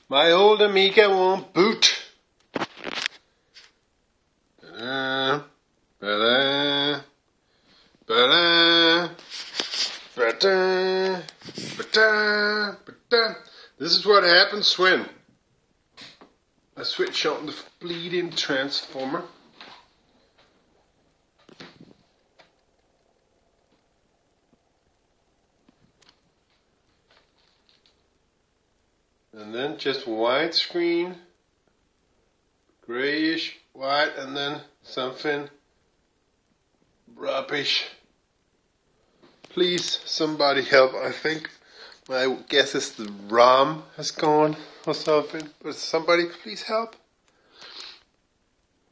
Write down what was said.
My old Amiga won't boot. This is what happens when I switch on the bleeding transformer. And then just widescreen, grayish white, and then something rubbish. Please, somebody help. I think my guess is the ROM has gone or something. But somebody please help.